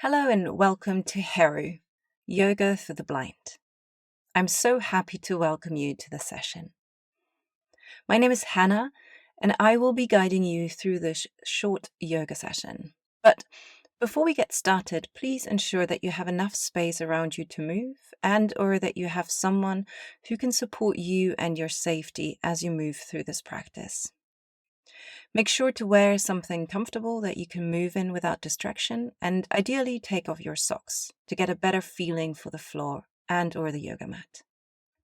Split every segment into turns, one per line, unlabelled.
Hello and welcome to HERU Yoga for the Blind. I'm so happy to welcome you to the session. My name is Hannah and I will be guiding you through this short yoga session. But before we get started, please ensure that you have enough space around you to move or that you have someone who can support you and your safety as you move through this practice. Make sure to wear something comfortable that you can move in without distraction, and ideally take off your socks to get a better feeling for the floor or the yoga mat.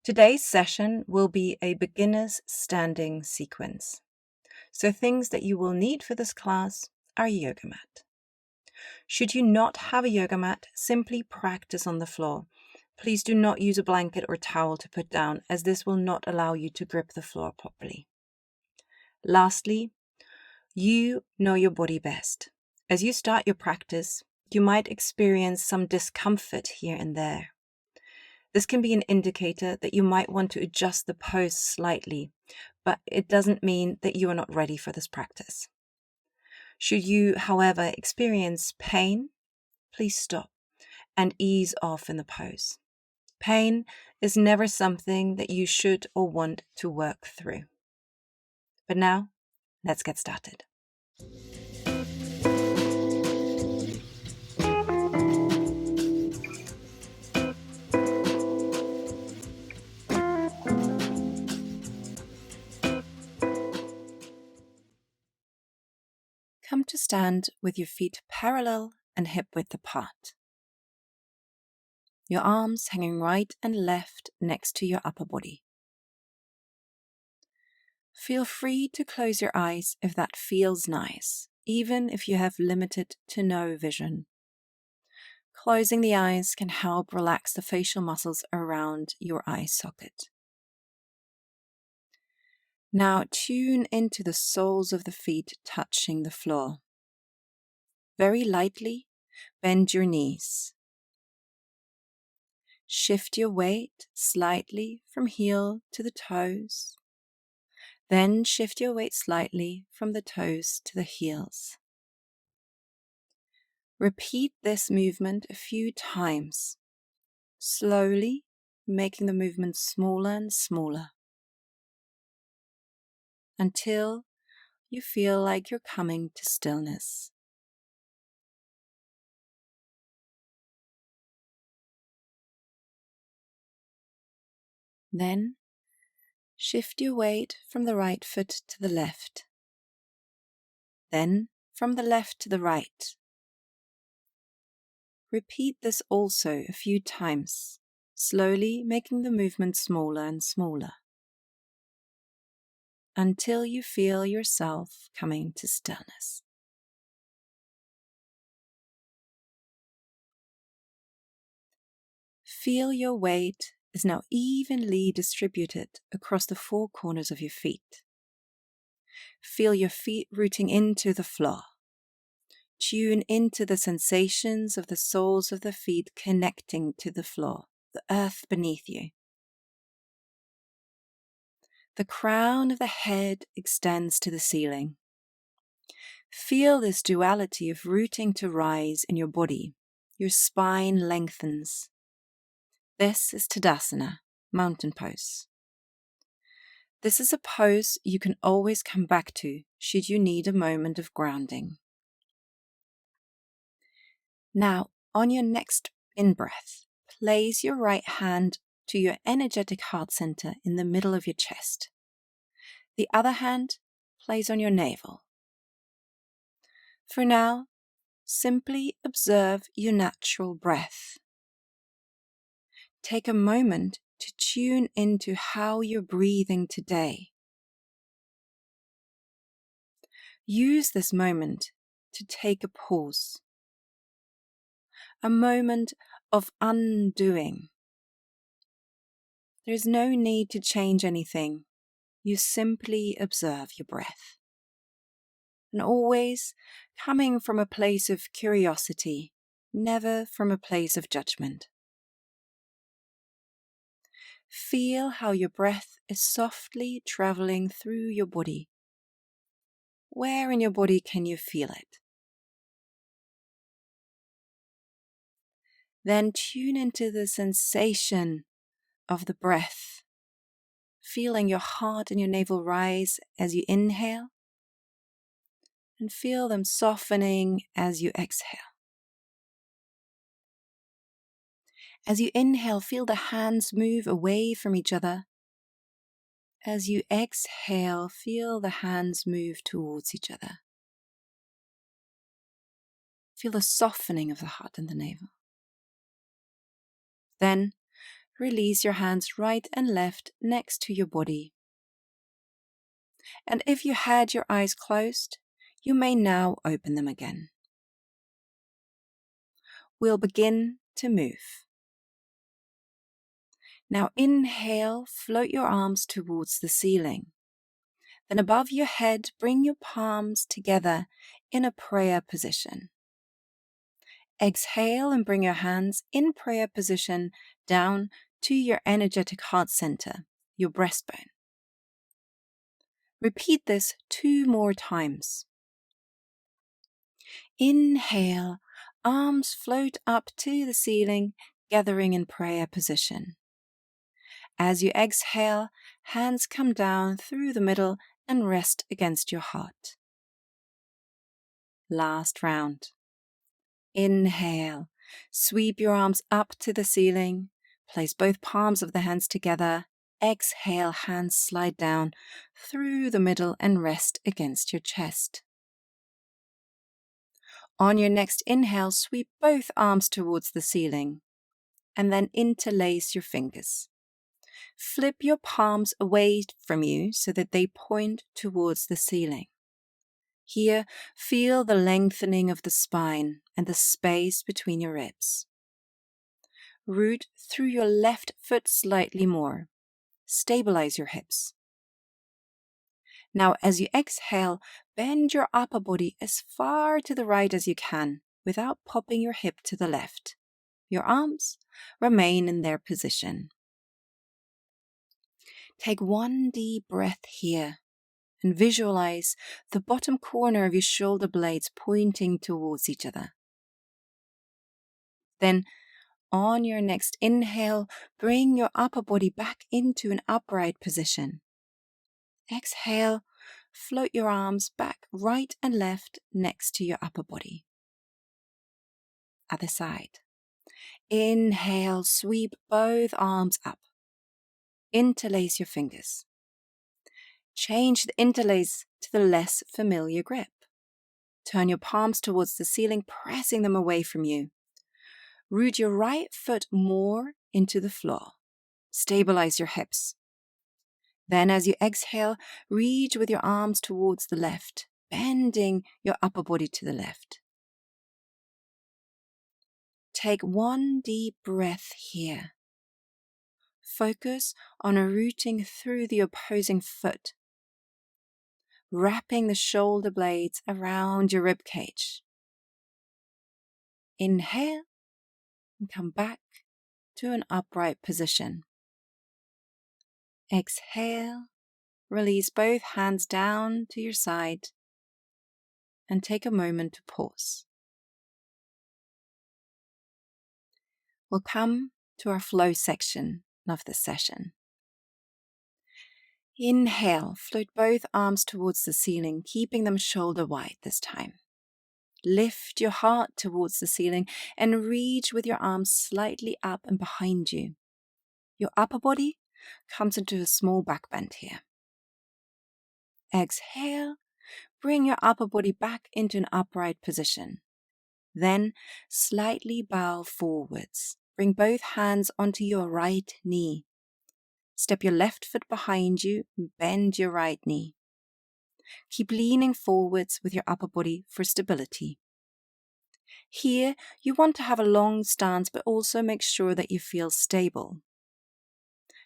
Today's session will be a beginner's standing sequence. So things that you will need for this class are a yoga mat. Should you not have a yoga mat, simply practice on the floor. Please do not use a blanket or towel to put down, as this will not allow you to grip the floor properly. Lastly, you know your body best. As you start your practice, you might experience some discomfort here and there. This can be an indicator that you might want to adjust the pose slightly, but it doesn't mean that you are not ready for this practice. Should you, however, experience pain, please stop and ease off in the pose. Pain is never something that you should or want to work through. But now, let's get started. Come to stand with your feet parallel and hip width apart. Your arms hanging right and left next to your upper body. Feel free to close your eyes if that feels nice, even if you have limited to no vision. Closing the eyes can help relax the facial muscles around your eye socket. Now tune into the soles of the feet touching the floor. Very lightly bend your knees. Shift your weight slightly from heel to the toes. Then shift your weight slightly from the toes to the heels. Repeat this movement a few times, slowly making the movement smaller and smaller, until you feel like you're coming to stillness. Then shift your weight from the right foot to the left, then from the left to the right. Repeat this also a few times, slowly making the movement smaller and smaller, until you feel yourself coming to stillness. Feel your weight is now evenly distributed across the four corners of your feet. Feel your feet rooting into the floor. Tune into the sensations of the soles of the feet connecting to the floor, the earth beneath you. The crown of the head extends to the ceiling. Feel this duality of rooting to rise in your body. Your spine lengthens. This is Tadasana, mountain pose. This is a pose you can always come back to should you need a moment of grounding. Now, on your next in-breath, place your right hand to your energetic heart center in the middle of your chest. The other hand place on your navel. For now, simply observe your natural breath. Take a moment to tune into how you're breathing today. Use this moment to take a pause, a moment of undoing. There is no need to change anything. You simply observe your breath. And always coming from a place of curiosity, never from a place of judgment. Feel how your breath is softly traveling through your body. Where in your body can you feel it? Then tune into the sensation of the breath, feeling your heart and your navel rise as you inhale, and feel them softening as you exhale. As you inhale, feel the hands move away from each other. As you exhale, feel the hands move towards each other. Feel the softening of the heart and the navel. Then, release your hands right and left next to your body. And if you had your eyes closed, you may now open them again. We'll begin to move. Now inhale, float your arms towards the ceiling. Then above your head, bring your palms together in a prayer position. Exhale and bring your hands in prayer position down to your energetic heart center, your breastbone. Repeat this 2 more times. Inhale, arms float up to the ceiling, gathering in prayer position. As you exhale, hands come down through the middle and rest against your heart. Last round. Inhale, sweep your arms up to the ceiling, place both palms of the hands together. Exhale, hands slide down through the middle and rest against your chest. On your next inhale, sweep both arms towards the ceiling and then interlace your fingers. Flip your palms away from you so that they point towards the ceiling. Here, feel the lengthening of the spine and the space between your ribs. Root through your left foot slightly more. Stabilize your hips. Now, as you exhale, bend your upper body as far to the right as you can without popping your hip to the left. Your arms remain in their position. Take 1 deep breath here and visualize the bottom corner of your shoulder blades pointing towards each other. Then, on your next inhale, bring your upper body back into an upright position. Exhale, float your arms back right and left next to your upper body. Other side. Inhale, sweep both arms up. Interlace your fingers. Change the interlace to the less familiar grip. Turn your palms towards the ceiling, pressing them away from you. Root your right foot more into the floor. Stabilize your hips. Then as you exhale, reach with your arms towards the left, bending your upper body to the left. Take 1 deep breath here. Focus on rooting through the opposing foot, wrapping the shoulder blades around your rib cage. Inhale and come back to an upright position. Exhale, release both hands down to your side and take a moment to pause. We'll come to our flow section of the session. Inhale, float both arms towards the ceiling, keeping them shoulder wide this time. Lift your heart towards the ceiling and reach with your arms slightly up and behind you. Your upper body comes into a small back bend here. Exhale, bring your upper body back into an upright position. Then slightly bow forwards. Bring both hands onto your right knee. Step your left foot behind you and bend your right knee. Keep leaning forwards with your upper body for stability. Here, you want to have a long stance, but also make sure that you feel stable.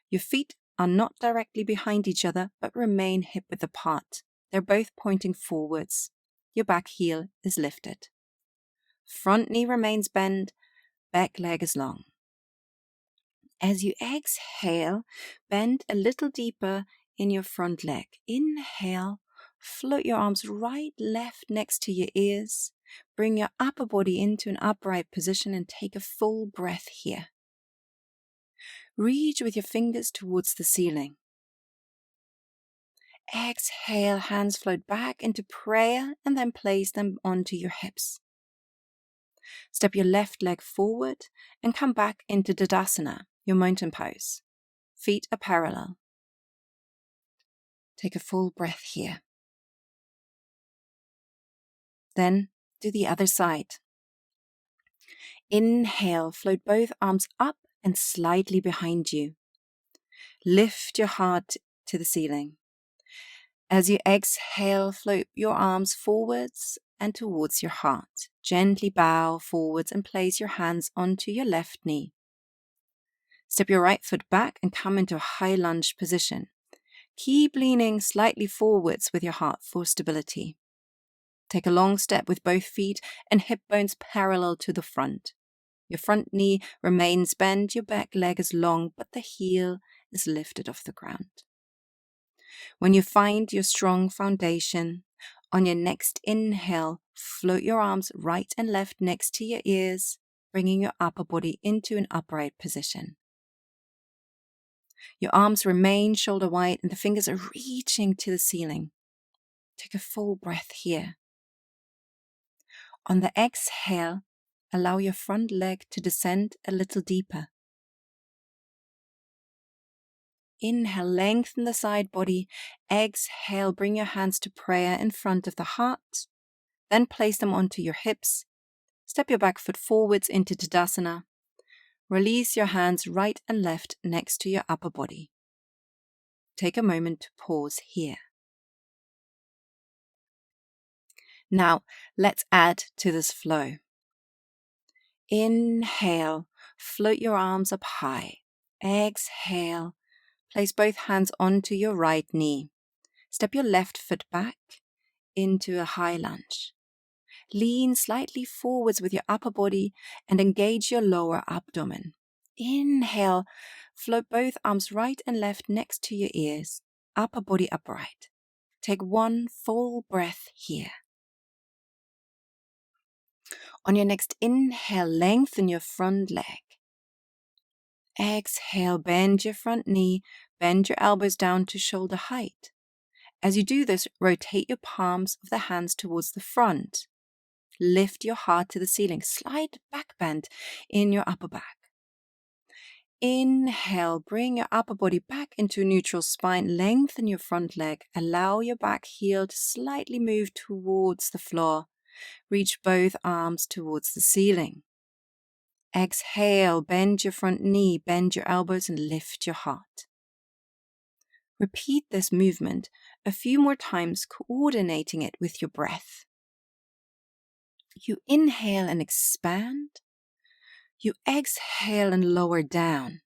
Your feet are not directly behind each other, but remain hip-width apart. They're both pointing forwards. Your back heel is lifted. Front knee remains bent, back leg is long. As you exhale, bend a little deeper in your front leg. Inhale, float your arms right, left next to your ears bring your upper body into an upright position and take a full breath here. Reach with your fingers towards the ceiling. Exhale, hands float back into prayer and then place them onto your hips. Step your left leg forward and come back into Tadasana, your mountain pose. Feet are parallel. Take a full breath here. Then do the other side. Inhale, float both arms up and slightly behind you. Lift your heart to the ceiling. As you exhale, float your arms forwards and towards your heart. Gently bow forwards and place your hands onto your left knee. Step your right foot back and come into a high lunge position. Keep leaning slightly forwards with your heart for stability. Take a long step with both feet and hip bones parallel to the front. Your front knee remains bent, your back leg is long, but the heel is lifted off the ground. When you find your strong foundation, on your next inhale, float your arms right and left next to your ears, bringing your upper body into an upright position. Your arms remain shoulder wide and the fingers are reaching to the ceiling. Take a full breath here. On the exhale, allow your front leg to descend a little deeper. Inhale, lengthen the side body. Exhale, bring your hands to prayer in front of the heart. Then place them onto your hips. Step your back foot forwards into Tadasana. Release your hands right and left next to your upper body. Take a moment to pause here. Now, let's add to this flow. Inhale, float your arms up high. Exhale, place both hands onto your right knee. Step your left foot back into a high lunge. Lean slightly forwards with your upper body and engage your lower abdomen. Inhale, float both arms right and left next to your ears. Upper body upright. Take one full breath here. On your next inhale, lengthen your front leg. Exhale, bend your front knee, bend your elbows down to shoulder height. As you do this, rotate your palms of the hands towards the front. Lift your heart to the ceiling, slight back bend in your upper back. Inhale, bring your upper body back into a neutral spine, lengthen your front leg, allow your back heel to slightly move towards the floor. Reach both arms towards the ceiling. Exhale, bend your front knee, bend your elbows and lift your heart. Repeat this movement a few more times, coordinating it with your breath. You inhale and expand. You exhale and lower down.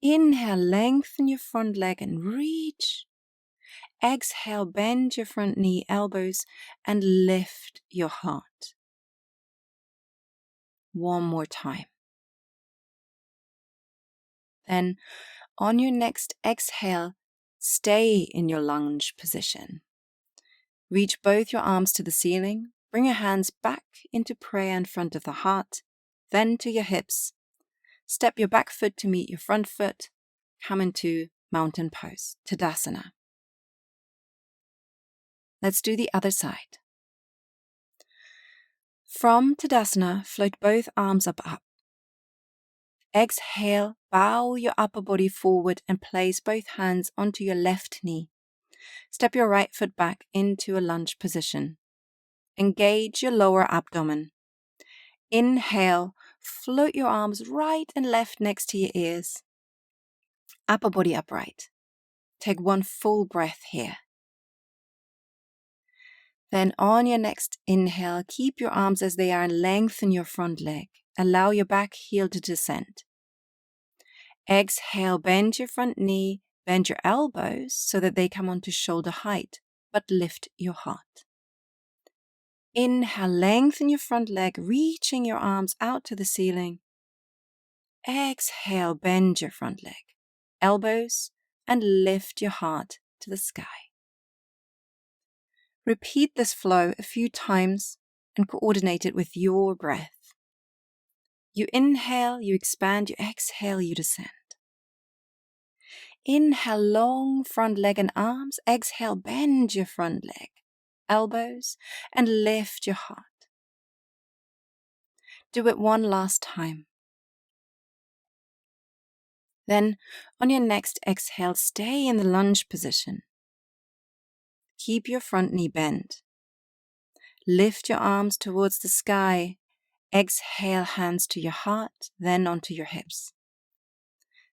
Inhale, lengthen your front leg and reach. Exhale, bend your front knee, elbows, and lift your heart. One more time. Then, on your next exhale, stay in your lunge position. Reach both your arms to the ceiling. Bring your hands back into prayer in front of the heart, then to your hips. Step your back foot to meet your front foot. Come into mountain pose, Tadasana. Let's do the other side. From Tadasana, float both arms up. Exhale, bow your upper body forward and place both hands onto your left knee. Step your right foot back into a lunge position. Engage your lower abdomen. Inhale, float your arms right and left next to your ears. Upper body upright. Take one full breath here. Then on your next inhale, keep your arms as they are and lengthen your front leg. Allow your back heel to descend. Exhale, bend your front knee, bend your elbows so that they come onto shoulder height, but lift your heart. Inhale, lengthen your front leg, reaching your arms out to the ceiling. Exhale, bend your front leg, elbows, and lift your heart to the sky. Repeat this flow a few times, and coordinate it with your breath. You inhale, you expand, you exhale, you descend. Inhale, long front leg and arms. Exhale, bend your front leg, elbows, and lift your heart. Do it one last time. Then, on your next exhale, stay in the lunge position. Keep your front knee bent. Lift your arms towards the sky. Exhale, hands to your heart, then onto your hips.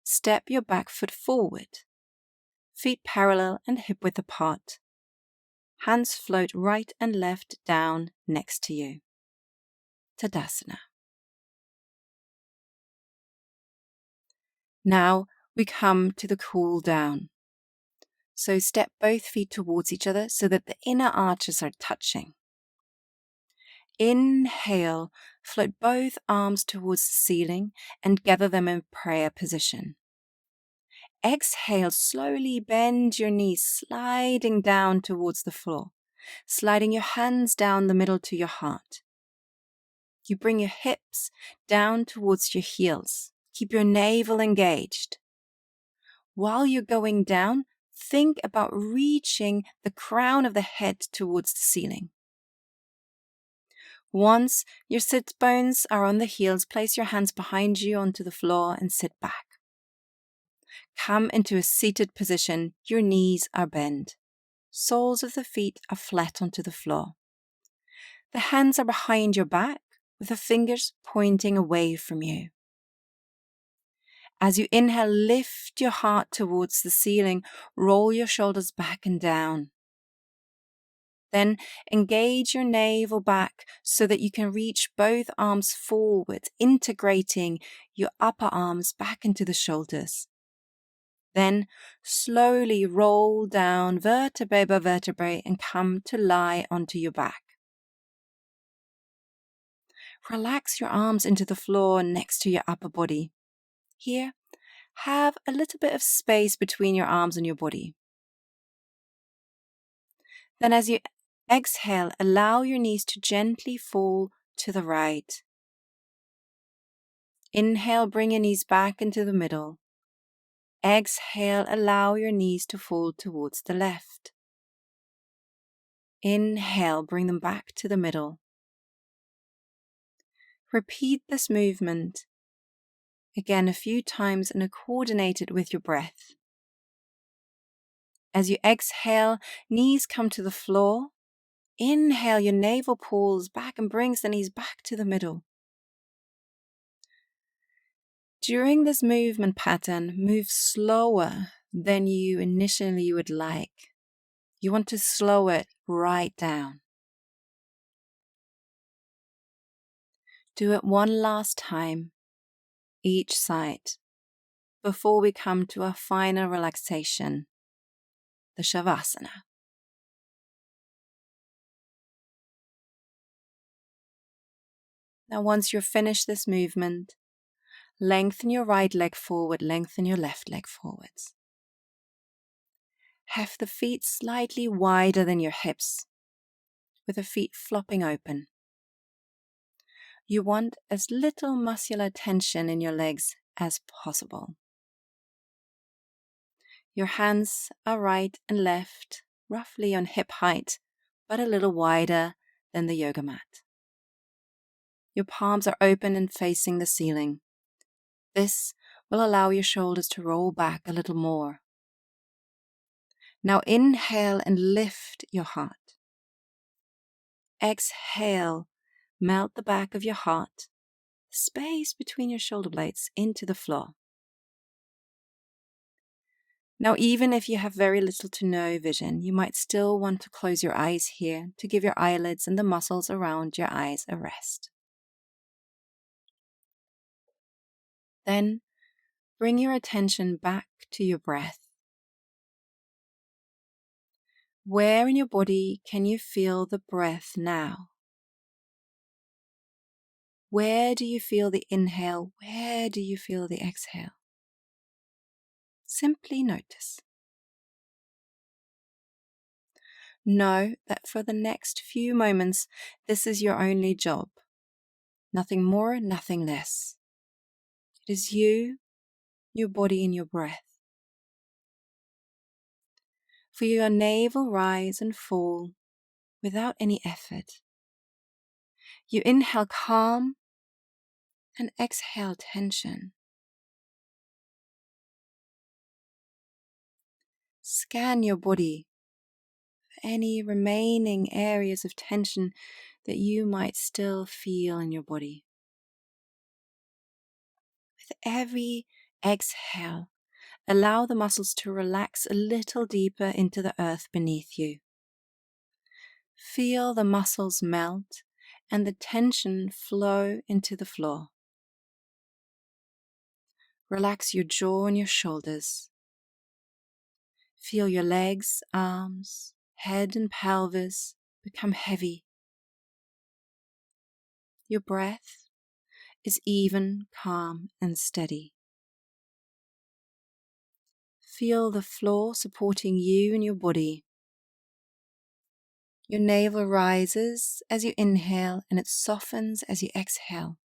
Step your back foot forward. Feet parallel and hip width apart. Hands float right and left down next to you. Tadasana. Now we come to the cool down. So step both feet towards each other so that the inner arches are touching. Inhale, float both arms towards the ceiling and gather them in prayer position. Exhale, slowly bend your knees, sliding down towards the floor, sliding your hands down the middle to your heart. You bring your hips down towards your heels. Keep your navel engaged. While you're going down, think about reaching the crown of the head towards the ceiling. Once your sit bones are on the heels, place your hands behind you onto the floor and sit back. Come into a seated position. Your knees are bent. Soles of the feet are flat onto the floor. The hands are behind your back with the fingers pointing away from you. As you inhale, lift your heart towards the ceiling. Roll your shoulders back and down. Then engage your navel back so that you can reach both arms forward, integrating your upper arms back into the shoulders. Then slowly roll down vertebrae by vertebrae and come to lie onto your back. Relax your arms into the floor next to your upper body. Here, have a little bit of space between your arms and your body. Then as you exhale, allow your knees to gently fall to the right. Inhale, bring your knees back into the middle. Exhale, allow your knees to fall towards the left. Inhale, bring them back to the middle. Repeat this movement again a few times and coordinate it with your breath. As you exhale, knees come to the floor. Inhale, your navel pulls back and brings the knees back to the middle. During this movement pattern, move slower than you initially would like. You want to slow it right down. Do it one last time, each side, before we come to our final relaxation, the Shavasana. Now once you've finished this movement, lengthen your right leg forward, lengthen your left leg forwards. Have the feet slightly wider than your hips, with the feet flopping open. You want as little muscular tension in your legs as possible. Your hands are right and left, roughly on hip height, but a little wider than the yoga mat. Your palms are open and facing the ceiling. This will allow your shoulders to roll back a little more. Now inhale and lift your heart. Exhale, melt the back of your heart, space between your shoulder blades, into the floor. Now, even if you have very little to no vision, you might still want to close your eyes here to give your eyelids and the muscles around your eyes a rest. Then, bring your attention back to your breath. Where in your body can you feel the breath now? Where do you feel the inhale? Where do you feel the exhale? Simply notice. Know that for the next few moments, this is your only job. Nothing more, nothing less. It is you, your body, and your breath. Feel your navel rise and fall without any effort. You inhale calm and exhale tension. Scan your body for any remaining areas of tension that you might still feel in your body. With every exhale, allow the muscles to relax a little deeper into the earth beneath you. Feel the muscles melt and the tension flow into the floor. Relax your jaw and your shoulders. Feel your legs, arms, head and pelvis become heavy. Your breath is even, calm and steady. Feel the floor supporting you and your body. Your navel rises as you inhale and it softens as you exhale.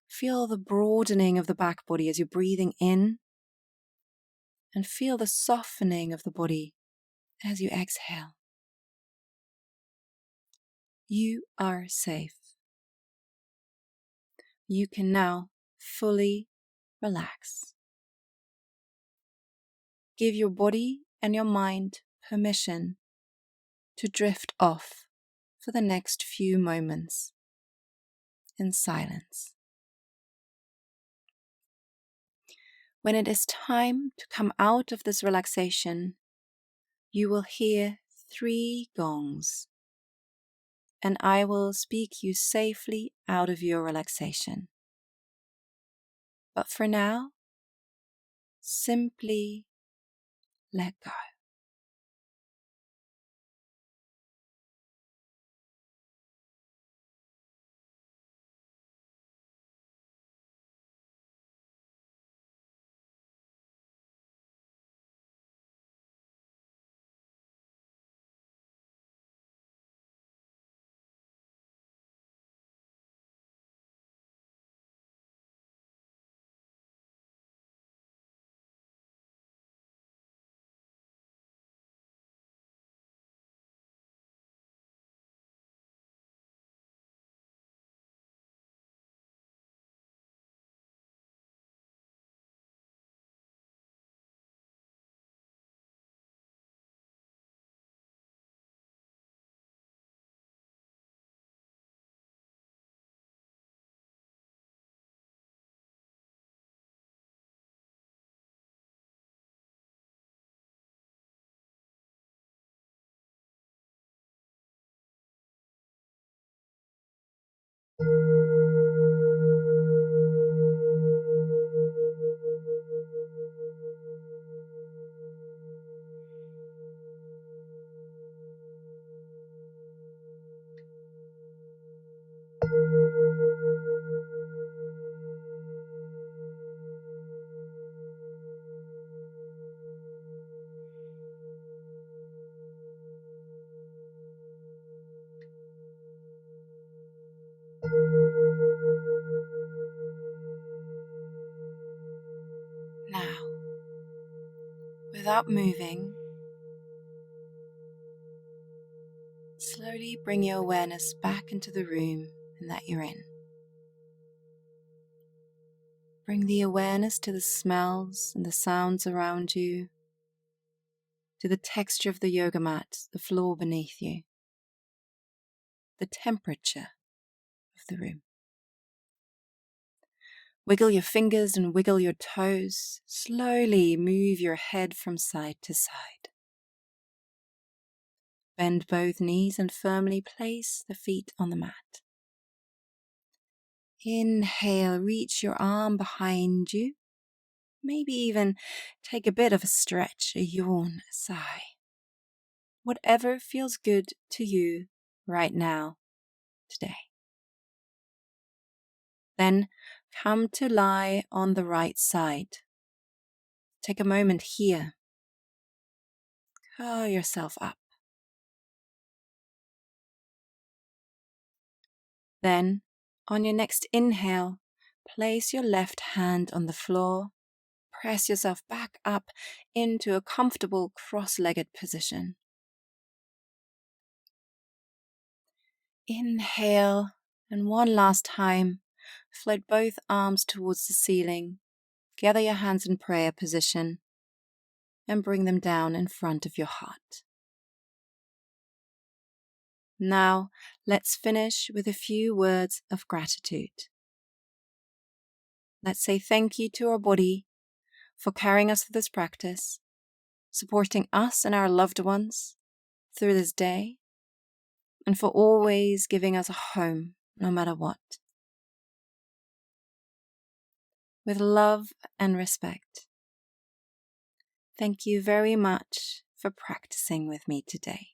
Feel the broadening of the back body as you're breathing in, and feel the softening of the body as you exhale. You are safe. You can now fully relax. Give your body and your mind permission to drift off for the next few moments in silence. When it is time to come out of this relaxation, you will hear 3 gongs, and I will speak you safely out of your relaxation. But for now, simply let go. Now, without moving, slowly bring your awareness back into the room that you're in. Bring the awareness to the smells and the sounds around you, to the texture of the yoga mat, the floor beneath you, the temperature of the room. Wiggle your fingers and wiggle your toes. Slowly move your head from side to side. Bend both knees and firmly place the feet on the mat. Inhale, reach your arm behind you. Maybe even take a bit of a stretch, a yawn, a sigh. Whatever feels good to you right now, today. Then come to lie on the right side. Take a moment here. Draw yourself up. Then, on your next inhale, place your left hand on the floor. Press yourself back up into a comfortable cross-legged position. Inhale, and one last time, float both arms towards the ceiling. Gather your hands in prayer position and bring them down in front of your heart. Now, let's finish with a few words of gratitude. Let's say thank you to our body for carrying us through this practice, supporting us and our loved ones through this day, and for always giving us a home, no matter what. With love and respect, thank you very much for practicing with me today.